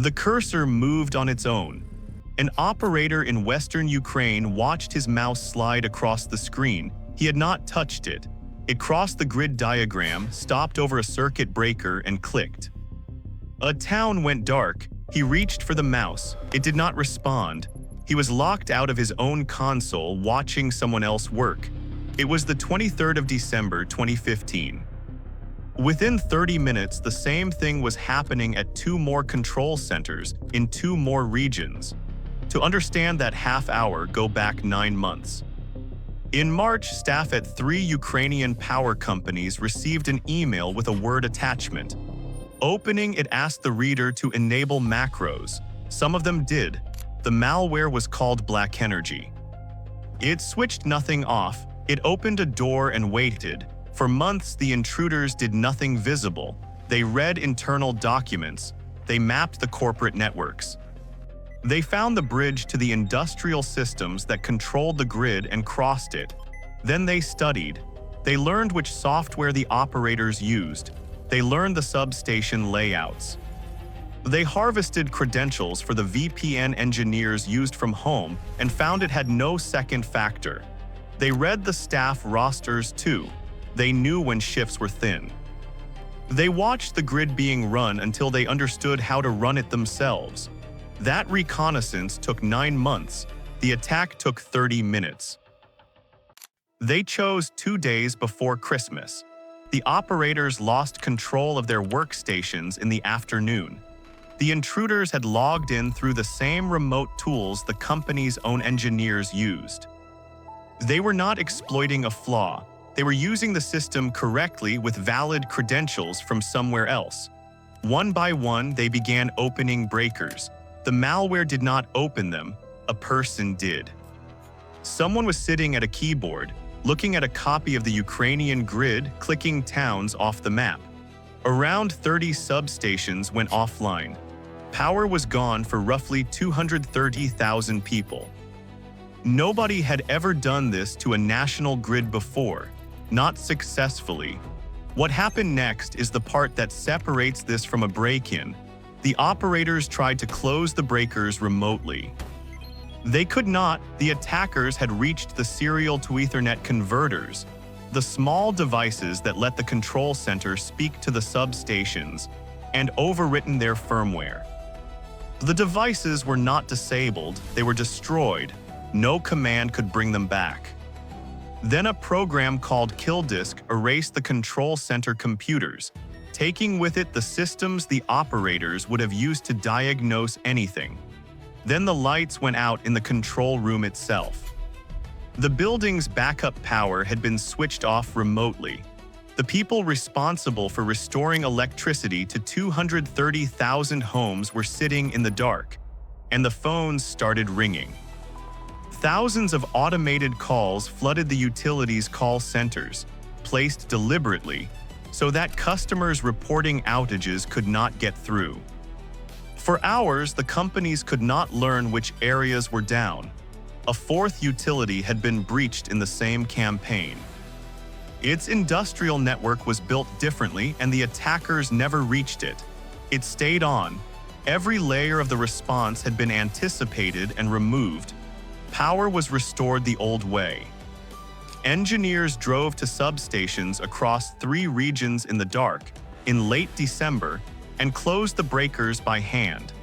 The cursor moved on its own. An operator in western Ukraine watched his mouse slide across the screen. He had not touched it. It crossed the grid diagram, stopped over a circuit breaker, and clicked. A town went dark. He reached for the mouse. It did not respond. He was locked out of his own console, watching someone else work. It was the 23rd of December, 2015. Within 30 minutes, the same thing was happening at 2 more control centers in 2 more regions. To understand that half hour, go back 9 months. In March, staff at 3 Ukrainian power companies received an email with a Word attachment. Opening it asked the reader to enable macros. Some of them did. The malware was called BlackEnergy. It switched nothing off. It opened a door and waited. For months, the intruders did nothing visible. They read internal documents. They mapped the corporate networks. They found the bridge to the industrial systems that controlled the grid and crossed it. Then they studied. They learned which software the operators used. They learned the substation layouts. They harvested credentials for the VPN engineers used from home and found it had no second factor. They read the staff rosters too. They knew when shifts were thin. They watched the grid being run until they understood how to run it themselves. That reconnaissance took 9 months. The attack took 30 minutes. They chose 2 days before Christmas. The operators lost control of their workstations in the afternoon. The intruders had logged in through the same remote tools the company's own engineers used. They were not exploiting a flaw. They were using the system correctly with valid credentials from somewhere else. One by one, they began opening breakers. The malware did not open them, a person did. Someone was sitting at a keyboard, looking at a copy of the Ukrainian grid, clicking towns off the map. Around 30 substations went offline. Power was gone for roughly 230,000 people. Nobody had ever done this to a national grid before, not successfully. What happened next is the part that separates this from a break-in. The operators tried to close the breakers remotely. They could not. The attackers had reached the serial to Ethernet converters, the small devices that let the control center speak to the substations, and overwritten their firmware. The devices were not disabled, they were destroyed. No command could bring them back. Then a program called KillDisk erased the control center computers, taking with it the systems the operators would have used to diagnose anything. Then the lights went out in the control room itself. The building's backup power had been switched off remotely. The people responsible for restoring electricity to 230,000 homes were sitting in the dark, and the phones started ringing. Thousands of automated calls flooded the utilities' call centers, placed deliberately, so that customers reporting outages could not get through. For hours, the companies could not learn which areas were down. A 4th utility had been breached in the same campaign. Its industrial network was built differently, and the attackers never reached it. It stayed on. Every layer of the response had been anticipated and removed. Power was restored the old way. Engineers drove to substations across 3 regions in the dark in late December and closed the breakers by hand.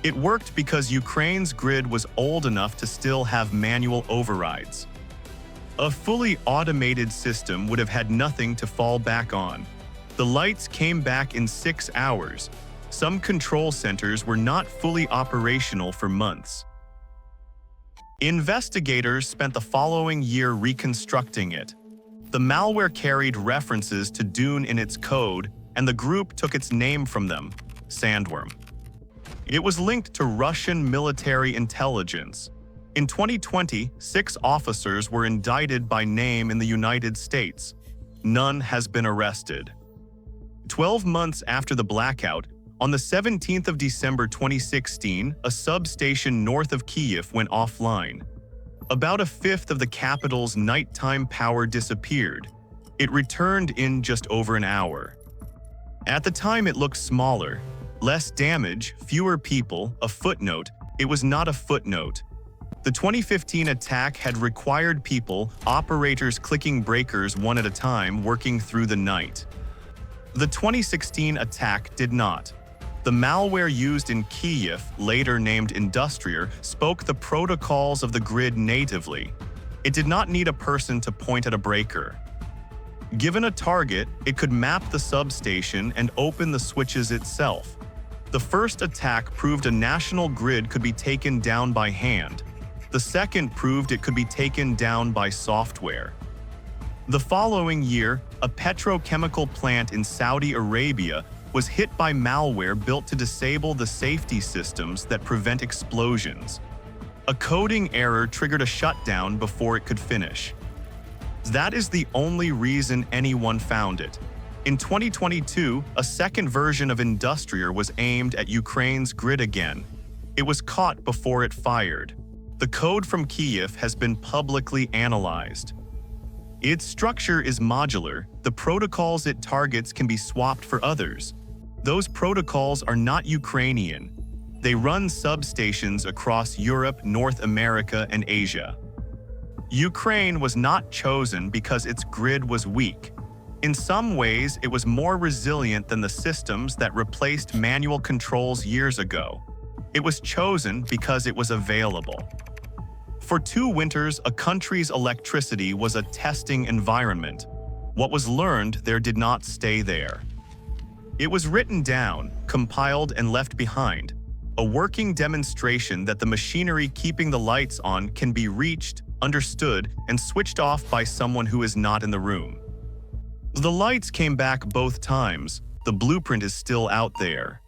It worked because Ukraine's grid was old enough to still have manual overrides. A fully automated system would have had nothing to fall back on. The lights came back in 6 hours. Some control centers were not fully operational for months. Investigators spent the following year reconstructing it. The malware carried references to Dune in its code, and the group took its name from them, Sandworm. It was linked to Russian military intelligence. In 2020, 6 officers were indicted by name in the United States. None has been arrested. 12 months after the blackout, on the 17th of December 2016, a substation north of Kyiv went offline. About 1/5 of the capital's nighttime power disappeared. It returned in just over an hour. At the time, it looked smaller. Less damage, fewer people, a footnote. It was not a footnote. The 2015 attack had required people, operators clicking breakers one at a time, working through the night. The 2016 attack did not. The malware used in Kyiv, later named Industrier, spoke the protocols of the grid natively. It did not need a person to point at a breaker. Given a target, it could map the substation and open the switches itself. The first attack proved a national grid could be taken down by hand. The second proved it could be taken down by software. The following year, a petrochemical plant in Saudi Arabia was hit by malware built to disable the safety systems that prevent explosions. A coding error triggered a shutdown before it could finish. That is the only reason anyone found it. In 2022, a second version of Industrier was aimed at Ukraine's grid again. It was caught before it fired. The code from Kyiv has been publicly analyzed. Its structure is modular. The protocols it targets can be swapped for others. Those protocols are not Ukrainian. They run substations across Europe, North America, and Asia. Ukraine was not chosen because its grid was weak. In some ways, it was more resilient than the systems that replaced manual controls years ago. It was chosen because it was available. For 2 winters, a country's electricity was a testing environment. What was learned there did not stay there. It was written down, compiled, and left behind. A working demonstration that the machinery keeping the lights on can be reached, understood, and switched off by someone who is not in the room. The lights came back both times. The blueprint is still out there.